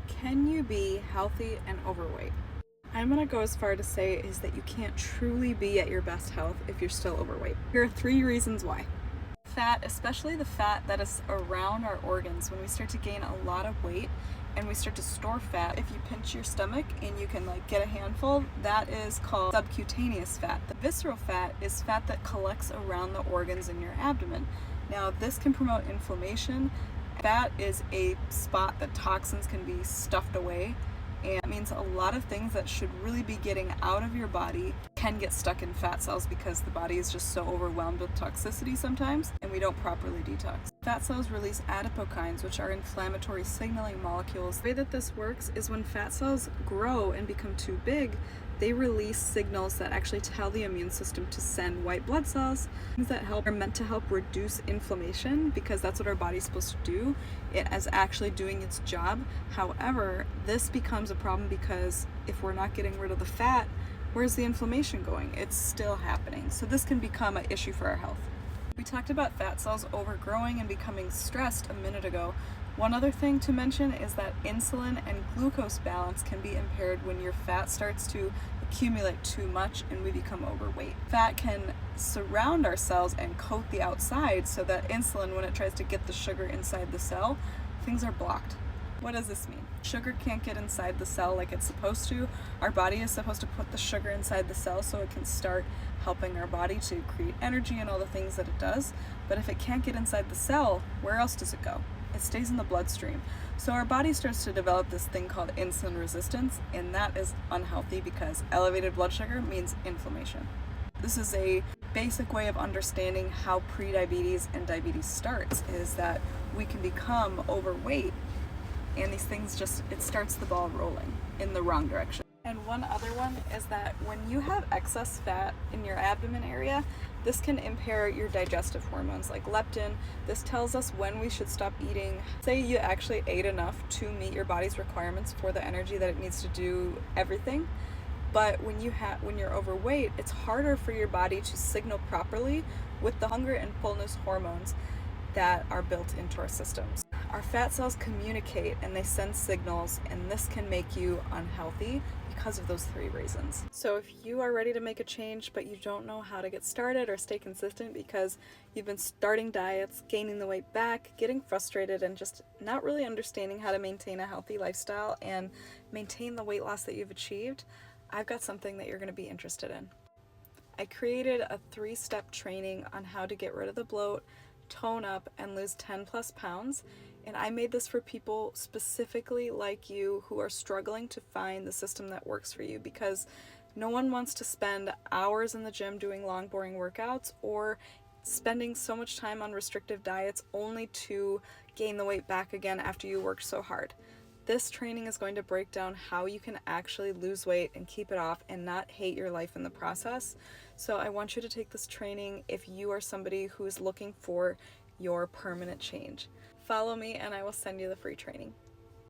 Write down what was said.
Can you be healthy and overweight? I'm gonna go as far to say is that you can't truly be at your best health if you're still overweight. Here are 3 reasons why. Fat, especially the fat that is around our organs, when we start to gain a lot of weight and we start to store fat, if you pinch your stomach and you can get a handful, that is called subcutaneous fat. The visceral fat is fat that collects around the organs in your abdomen. Now this can promote inflammation. Fat is a spot that toxins can be stuffed away, and it means a lot of things that should really be getting out of your body can get stuck in fat cells because the body is just so overwhelmed with toxicity sometimes and we don't properly detox. Fat cells release adipokines, which are inflammatory signaling molecules. The way that this works is when fat cells grow and become too big, they release signals that actually tell the immune system to send white blood cells. Things that are meant to help reduce inflammation because that's what our body's supposed to do. It is actually doing its job. However, this becomes a problem because if we're not getting rid of the fat, where's the inflammation going? It's still happening. So this can become an issue for our health. We talked about fat cells overgrowing and becoming stressed a minute ago. One other thing to mention is that insulin and glucose balance can be impaired when your fat starts to accumulate too much and we become overweight. Fat can surround our cells and coat the outside so that insulin, when it tries to get the sugar inside the cell, things are blocked. What does this mean? Sugar can't get inside the cell like it's supposed to. Our body is supposed to put the sugar inside the cell so it can start helping our body to create energy and all the things that it does. But if it can't get inside the cell, where else does it go? It stays in the bloodstream. So our body starts to develop this thing called insulin resistance, and that is unhealthy because elevated blood sugar means inflammation. This is a basic way of understanding how prediabetes and diabetes starts, is that we can become overweight and these things it starts the ball rolling in the wrong direction. And one other one is that when you have excess fat in your abdomen area, this can impair your digestive hormones like leptin. This tells us when we should stop eating. Say you actually ate enough to meet your body's requirements for the energy that it needs to do everything. But when you're overweight, it's harder for your body to signal properly with the hunger and fullness hormones that are built into our systems. Our fat cells communicate and they send signals, and this can make you unhealthy because of those 3 reasons. So if you are ready to make a change but you don't know how to get started or stay consistent because you've been starting diets, gaining the weight back, getting frustrated, and just not really understanding how to maintain a healthy lifestyle and maintain the weight loss that you've achieved, I've got something that you're going to be interested in. I created a 3-step training on how to get rid of the bloat, tone up, and lose 10 plus pounds. And I made this for people specifically like you who are struggling to find the system that works for you, because no one wants to spend hours in the gym doing long, boring workouts or spending so much time on restrictive diets only to gain the weight back again after you worked so hard. This training is going to break down how you can actually lose weight and keep it off and not hate your life in the process. So I want you to take this training if you are somebody who is looking for your permanent change. Follow me and I will send you the free training.